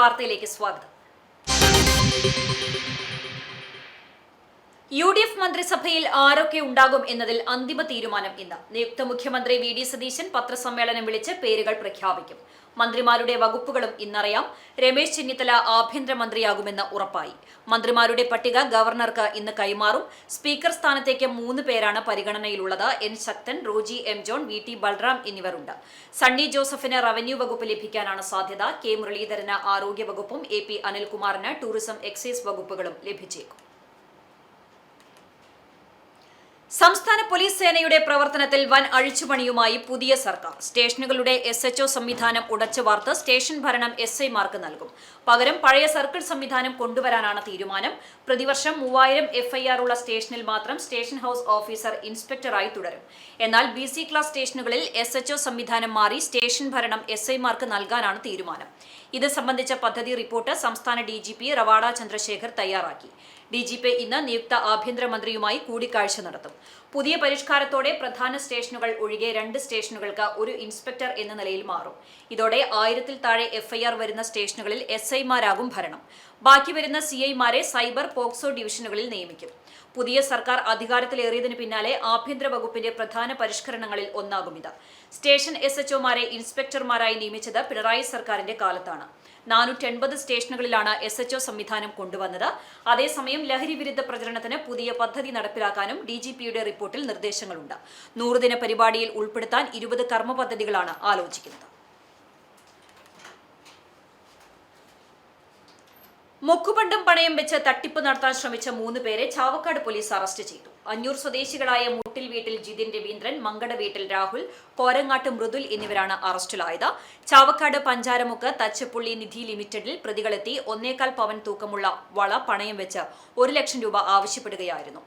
വാർത്തയിലേക്ക് സ്വാഗതം. UDF മന്ത്രിസഭയിൽ ആരൊക്കെ ഉണ്ടാകും എന്നതിൽ അന്തിമ തീരുമാനം ഇന്ന്. നിയുക്ത മുഖ്യമന്ത്രി VD സതീശൻ പത്രസമ്മേളനം വിളിച്ച് പേരുകൾ പ്രഖ്യാപിക്കും. മന്ത്രിമാരുടെ വകുപ്പുകളും ഇന്നറിയാം. രമേശ് ചെന്നിത്തല ആഭ്യന്തരമന്ത്രിയാകുമെന്ന് ഉറപ്പായി. മന്ത്രിമാരുടെ പട്ടിക ഗവർണർക്ക് ഇന്ന് കൈമാറും. സ്പീക്കർ സ്ഥാനത്തേക്ക് 3 പേരാണ് പരിഗണനയിലുള്ളത്. N Sakthan, Roji M John, VT Balram എന്നിവരുണ്ട്. സണ്ണി ജോസഫിന് റവന്യൂ വകുപ്പ് ലഭിക്കാനാണ് സാധ്യത. K മുരളീധരന് ആരോഗ്യ വകുപ്പും AP അനിൽകുമാറിന് ടൂറിസം എക്സൈസ് വകുപ്പുകളും ലഭിച്ചേക്കും. സംസ്ഥാന പോലീസ് സേനയുടെ പ്രവർത്തനത്തിൽ വൻ അഴിച്ചുപണിയുമായി പുതിയ സർക്കാർ. സ്റ്റേഷനുകളുടെ SHO സംവിധാനം ഉടച്ചു വാർത്ത് സ്റ്റേഷൻ ഭരണം SIമാർക്ക് നൽകും. പകരം പഴയ സർക്കിൾ സംവിധാനം കൊണ്ടുവരാനാണ് തീരുമാനം. പ്രതിവർഷം 3000 FIR ഉള്ള സ്റ്റേഷനിൽ മാത്രം സ്റ്റേഷൻ ഹൌസ് ഓഫീസർ ഇൻസ്പെക്ടറായി തുടരും. എന്നാൽ BC ക്ലാസ് സ്റ്റേഷനുകളിൽ SHO സംവിധാനം മാറി സ്റ്റേഷൻ ഭരണം SIമാർക്ക് നൽകാനാണ് തീരുമാനം. ഇത് സംബന്ധിച്ച പദ്ധതി റിപ്പോർട്ട് സംസ്ഥാന DGP റവാഡ ചന്ദ്രശേഖർ തയ്യാറാക്കി. DGP ഇന്ന് നിയുക്ത ആഭ്യന്തരമന്ത്രിയുമായി കൂടിക്കാഴ്ച നടത്തും. പുതിയ പരിഷ്കാരത്തോടെ പ്രധാന സ്റ്റേഷനുകൾ ഒഴികെ 2 സ്റ്റേഷനുകൾക്ക് ഒരു ഇൻസ്പെക്ടർ എന്ന നിലയിൽ മാറും. ഇതോടെ 1000-ൽ താഴെ FIR വരുന്ന സ്റ്റേഷനുകളിൽ SIമാരാകും ഭരണം. ബാക്കി വരുന്ന CIമാരെ സൈബർ പോക്സോ ഡിവിഷനുകളിൽ നിയമിക്കും. പുതിയ സർക്കാർ അധികാരത്തിലേറിയതിനു പിന്നാലെ ആഭ്യന്തര വകുപ്പിന്റെ പ്രധാന പരിഷ്കരണങ്ങളിൽ ഒന്നാകും ഇത്. സ്റ്റേഷൻ SHOമാരെ ഇൻസ്പെക്ടർമാരായി നിയമിച്ചത് പിണറായി സർക്കാരിന്റെ കാലത്താണ്. 480 സ്റ്റേഷനുകളിലാണ് SHO സംവിധാനം കൊണ്ടുവന്നത്. അതേസമയം ലഹരി വിരുദ്ധ പ്രചരണത്തിന് പുതിയ പദ്ധതി നടപ്പിലാക്കാനും DGPയുടെ റിപ്പോർട്ടിൽ നിർദ്ദേശങ്ങളുണ്ട്. 100 ദിന പരിപാടിയിൽ ഉൾപ്പെടുത്താൻ 20 കർമ്മ പദ്ധതികളാണ് ആലോചിക്കുന്നത്. മുക്കുപണ്ടം പണയം വെച്ച് തട്ടിപ്പ് നടത്താൻ ശ്രമിച്ച 3 പേരെ ചാവക്കാട് പോലീസ് അറസ്റ്റ് ചെയ്തു. അഞ്ഞൂർ സ്വദേശികളായ മുട്ടിൽ വീട്ടിൽ ജിതിൻ രവീന്ദ്രൻ, മങ്കട വീട്ടിൽ രാഹുൽ, കോരങ്ങാട്ട് മൃദുൽ എന്നിവരാണ് അറസ്റ്റിലായത്. ചാവക്കാട് പഞ്ചാരമുക്ക് തച്ചപ്പുള്ളി നിധി ലിമിറ്റഡിൽ പ്രതികളെത്തി 1.25 പവൻ തൂക്കമുള്ള വള പണയം വെച്ച് 1 ലക്ഷം രൂപ ആവശ്യപ്പെടുകയായിരുന്നു.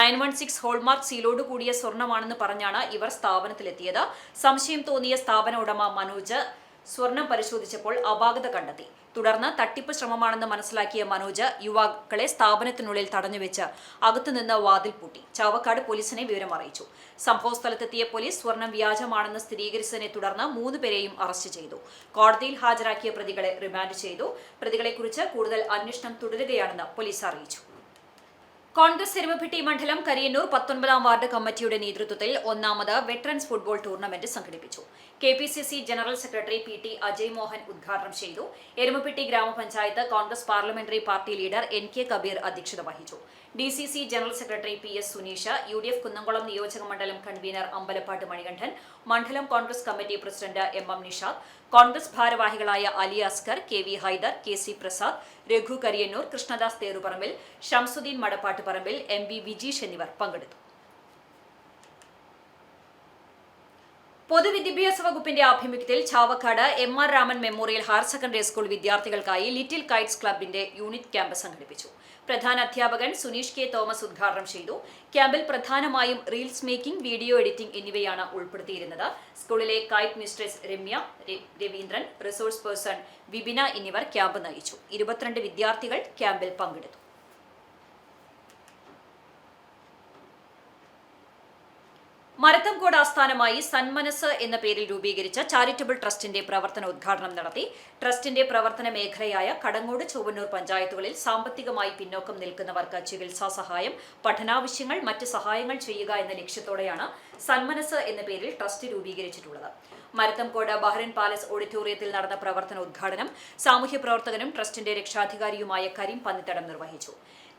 916 ഹോൾമാർക്ക് സീലോട് കൂടിയ സ്വർണമാണെന്ന് പറഞ്ഞാണ് ഇവർ സ്ഥാപനത്തിലെത്തിയത്. സംശയം തോന്നിയ സ്ഥാപന ഉടമ മനോജ് സ്വർണം പരിശോധിച്ചപ്പോൾ അപാകത കണ്ടെത്തി. തുടർന്ന് തട്ടിപ്പ് ശ്രമമാണെന്ന് മനസ്സിലാക്കിയ മനോജ് യുവാക്കളെ സ്ഥാപനത്തിനുള്ളിൽ തടഞ്ഞുവെച്ച് അകത്തുനിന്ന് വാതിൽ പൂട്ടി. ചാവക്കാട് പോലീസിനെ വിവരം അറിയിച്ചു. സംഭവസ്ഥലത്തെത്തിയ പോലീസ് സ്വർണം വ്യാജമാണെന്ന് സ്ഥിരീകരിച്ചതിനെ തുടർന്ന് 3 പേരെയും അറസ്റ്റ് ചെയ്തു. കോടതിയിൽ ഹാജരാക്കിയ പ്രതികളെ റിമാൻഡ് ചെയ്തു. പ്രതികളെക്കുറിച്ച് കൂടുതൽ അന്വേഷണം തുടരുകയാണെന്ന് പോലീസ് അറിയിച്ചു. കോൺഗ്രസ് എരുമപ്പെട്ടി മണ്ഡലം കരിയന്നൂർ 19-ാം വാർഡ് കമ്മിറ്റിയുടെ നേതൃത്വത്തിൽ 1ാമത് വെറ്ററൻസ് ഫുട്ബോൾ ടൂർണമെന്റ് സംഘടിപ്പിച്ചു. KPCC general secretary PT Ajay Mohan ഉദ്ഘാടനം ചെയ്തു. എരുമപ്പെട്ടി ഗ്രാമപഞ്ചായത്ത് Congress parliamentary party leader NK Kabeer അധ്യക്ഷത വഹിച്ചു. DCC general secretary PS Suneesha, UDF Kunnamkulam നിയോജക മണ്ഡലം കൺവീനർ അമ്പലപ്പാട്ട് മണികണ്ഠൻ, മണ്ഡലം Congress committee president MM Nishad, Congress ഭാരവാഹികളായ അലി അസ്കർ, KV ഹൈദർ, KC പ്രസാദ്, രഘു കരിയന്നൂർ, കൃഷ്ണദാസ് തേറുപറമ്പിൽ, ഷംസുദ്ദീൻ മടപ്പാട്ട് പറമ്പിൽ, MB വിജീഷ് എന്നിവർ പങ്കെടുത്തു. പൊതുവിദ്യാഭ്യാസ വകുപ്പിന്റെ ആഭിമുഖ്യത്തിൽ Chavakkad MR Raman memorial higher secondary school വിദ്യാർത്ഥികൾക്കായി ലിറ്റിൽ കൈറ്റ്സ് ക്ലബിന്റെ യൂണിറ്റ് ക്യാമ്പ് സംഘടിപ്പിച്ചു. പ്രധാന അധ്യാപകൻ സുനീഷ് K തോമസ് ഉദ്ഘാടനം ചെയ്തു. ക്യാമ്പിൽ പ്രധാനമായും റീൽസ് മേക്കിംഗ്, വീഡിയോ എഡിറ്റിംഗ് എന്നിവയാണ് ഉൾപ്പെടുത്തിയിരുന്നത്. സ്കൂളിലെ kite mistress Ramya, Raveendran, resource person Vipina എന്നിവർ ക്യാമ്പ് നയിച്ചു. 22 വിദ്യാർത്ഥികൾ ക്യാമ്പിൽ പങ്കെടുത്തു. മരത്തംകോട് ആസ്ഥാനമായി സന്മനസ് എന്ന പേരിൽ രൂപീകരിച്ച ചാരിറ്റബിൾ ട്രസ്റ്റിന്റെ പ്രവർത്തനോദ്ഘാടനം നടത്തി. ട്രസ്റ്റിന്റെ പ്രവർത്തന മേഖലയായ കടങ്ങോട്, ചൊവ്വന്നൂർ പഞ്ചായത്തുകളിൽ സാമ്പത്തികമായി പിന്നോക്കം നിൽക്കുന്നവർക്ക് ചികിത്സാ സഹായം, പഠനാവശ്യങ്ങൾ, മറ്റ് സഹായങ്ങൾ ചെയ്യുക എന്ന ലക്ഷ്യത്തോടെയാണ് സന്മനസ് എന്ന പേരിൽ ട്രസ്റ്റ് രൂപീകരിച്ചിട്ടുള്ളത്. മരത്തംകോട് ബഹ്റിൻ പാലസ് ഓഡിറ്റോറിയത്തിൽ നടന്ന പ്രവർത്തനോദ്ഘാടനം സാമൂഹ്യ പ്രവർത്തകനും ട്രസ്റ്റിന്റെ രക്ഷാധികാരിയുമായ കരീം പന്നിത്തടം നിർവഹിച്ചു.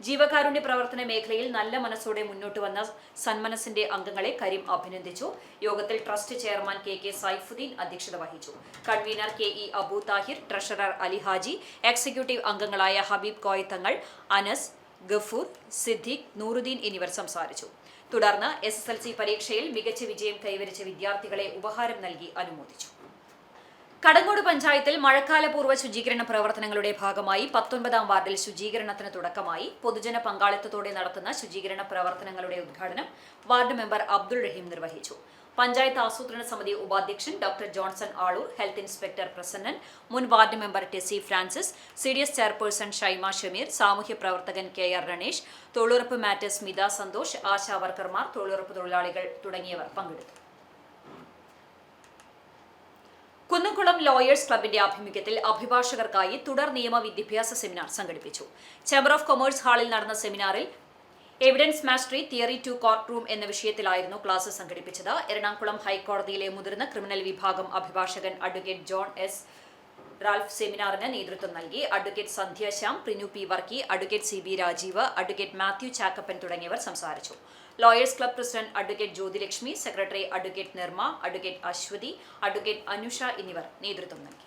ജീവകാരുണ്യ പ്രവർത്തന മേഖലയിൽ നല്ല മനസ്സോടെ മുന്നോട്ട് വന്ന സന്മനസിന്റെ അംഗങ്ങളെ കരീം അഭിനന്ദിച്ചു. യോഗത്തിൽ ട്രസ്റ്റ് ചെയർമാൻ KK സൈഫുദ്ദീൻ അധ്യക്ഷത വഹിച്ചു. Convener KE Abu Thahir, treasurer Ali Haji, executive അംഗങ്ങളായ ഹബീബ് കോയത്തങ്ങൾ, അനസ്, ഗഫൂർ, സിദ്ദീഖ്, നൂറുദ്ദീൻ എന്നിവർ സംസാരിച്ചു. തുടർന്ന് SSLC പരീക്ഷയിൽ മികച്ച വിജയം കൈവരിച്ച വിദ്യാർത്ഥികളെ ഉപഹാരം നൽകി അനുമോദിച്ചു. കടങ്ങോട് പഞ്ചായത്തിൽ മഴക്കാലപൂർവ്വ ശുചീകരണ പ്രവർത്തനങ്ങളുടെ ഭാഗമായി 19-ാം വാർഡിൽ ശുചീകരണത്തിന് തുടക്കമായി. പൊതുജന പങ്കാളിത്തത്തോടെ നടത്തുന്ന ശുചീകരണ പ്രവർത്തനങ്ങളുടെ ഉദ്ഘാടനം വാർഡ് മെമ്പർ അബ്ദുൾ റഹീം നിർവഹിച്ചു. പഞ്ചായത്ത് ആസൂത്രണ സമിതി ഉപാധ്യക്ഷൻ doctor Johnson Aloor, health inspector Prasannan, മുൻ ward member Tessy Francis, CDS chairperson Shaima Shameer, സാമൂഹ്യ പ്രവർത്തകൻ KR രണേഷ്, തൊഴിലുറപ്പ് മാറ്റേഴ്സ് സ്മിത സന്തോഷ്, ആശാ വർക്കർമാർ, തൊഴിലുറപ്പ് തൊഴിലാളികൾ തുടങ്ങിയവർ പങ്കെടുത്തു. കുന്നംകുളം ലോയേഴ്സ് ക്ലബിന്റെ ആഭിമുഖ്യത്തിൽ അഭിഭാഷകർക്കായി തുടർ നിയമ വിദ്യാഭ്യാസ സെമിനാർ സംഘടിപ്പിച്ചു. ചേംബർ ഓഫ് കൊമേഴ്സ് ഹാളിൽ നടന്ന സെമിനാറിൽ evidence mastery theory to court room എന്ന വിഷയത്തിലായിരുന്നു ക്ലാസ് സംഘടിപ്പിച്ചത്. എറണാകുളം ഹൈക്കോടതിയിലെ മുതിർന്ന ക്രിമിനൽ വിഭാഗം അഭിഭാഷകൻ അഡ്വക്കേറ്റ് ജോൺ എസ് റാൽഫ് സെമിനാറിന് നേതൃത്വം നൽകി. Advocate Sandhya Shyam, Prinu P Varkey, advocate C B Rajeev, advocate Mathew Chakkappan തുടങ്ങിയവർ സംസാരിച്ചു. Lawyers club president advocate Jyothilakshmi, secretary advocate Nirma, advocate Aswathy, advocate Anusha എന്നിവർ നേതൃത്വം നൽകി.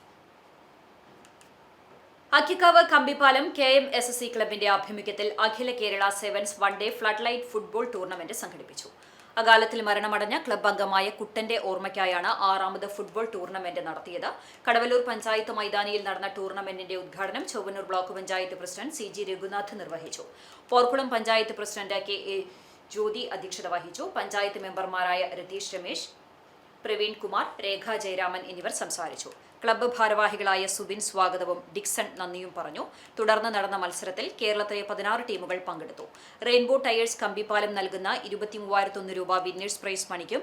അക്കിക്കാവ് കമ്പിപ്പാലം KMSSC ക്ലബിന്റെ ആഭിമുഖ്യത്തിൽ അഖില Kerala sevens one day flood light football tournament സംഘടിപ്പിച്ചു. അകാലത്തിൽ മരണമടഞ്ഞ ക്ലബ് അംഗമായ കുട്ടന്റെ ഓർമ്മയ്ക്കായാണ് 6ാമത് ഫുട്ബോൾ ടൂർണമെന്റ് നടത്തിയത്. കടവല്ലൂർ പഞ്ചായത്ത് മൈതാനിയിൽ നടന്ന ടൂർണമെന്റിന്റെ ഉദ്ഘാടനം Chowwannur block panchayat president CG Raghunath നിർവഹിച്ചു. പോർക്കുളം പഞ്ചായത്ത് പ്രസിഡന്റ് KA ജ്യോതി അധ്യക്ഷത വഹിച്ചു. പഞ്ചായത്ത് മെമ്പർമാരായ രതീഷ് രമേശ്, പ്രവീൺ കുമാർ, രേഖ ജയരാമൻ എന്നിവർ സംസാരിച്ചു. ക്ലബ്ബ് ഭാരവാഹികളായ സുബിൻ സ്വാഗതവും ഡിക്സൺ നന്ദിയും പറഞ്ഞു. തുടർന്ന് നടന്ന മത്സരത്തിൽ കേരളത്തിലെ 16 ടീമുകൾ പങ്കെടുത്തു. റെയിൻബോ ടയേഴ്സ് കമ്പിപ്പാലം നൽകുന്ന 23,001 രൂപ വിന്നേഴ്സ് പ്രൈസ് മണിക്കും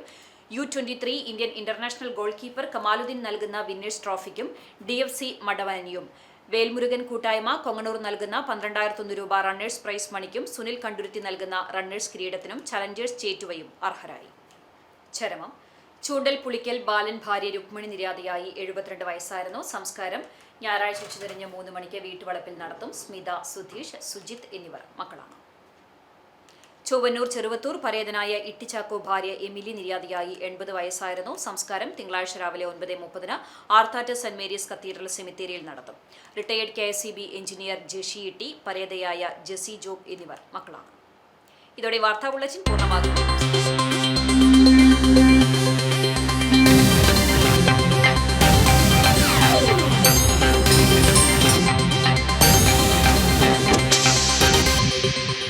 U23 Indian international goal keeper Kamaluddin നൽകുന്ന വിന്നേഴ്സ് ട്രോഫിക്കും DFC മടവനിയും വേൽമുരുകൻ കൂട്ടായ്മ കൊങ്ങണൂർ നൽകുന്ന 12,001 രൂപ റണ്ണേഴ്സ് പ്രൈസ് മണിക്കും സുനിൽ കണ്ടുരുത്തി നൽകുന്ന റണ്ണേഴ്സ് കിരീടത്തിനും ചലഞ്ചേഴ്സ് ചേറ്റുവയും അർഹരായി. ചരമം. ചൂണ്ടൽ പുളിക്കൽ ബാലൻ ഭാര്യ രുക്മിണി നിര്യാതയായി 72 വയസ്സായിരുന്നു. സംസ്കാരം ഞായറാഴ്ച ഉച്ചതിരിഞ്ഞ് 3 മണിക്ക് വീട്ടുവളപ്പിൽ നടത്തും. സ്മിത, സുധീഷ്, സുജിത് എന്നിവർ മക്കളാണ്. ചൊവ്വന്നൂർ ചെറുവത്തൂർ പരേതനായ ഇട്ടിച്ചാക്കോ ഭാര്യ എമിലി നിര്യാതയായി 80 വയസ്സായിരുന്നു. സംസ്കാരം തിങ്കളാഴ്ച രാവിലെ 9:30 ആർത്താറ്റ് സെന്റ് മേരീസ് കത്തീഡ്രൽ സെമിത്തേരിയിൽ നടത്തും. റിട്ടയേർഡ് KSEB എഞ്ചിനീയർ ജെഷി ഇട്ടി, പരേതയായ ജെസി ജോബ് എന്നിവർ മക്കളാണ്. ഇതോടെ വാർത്താ ബുള്ളറ്റിൻ പൂർണ്ണമാകുന്നു.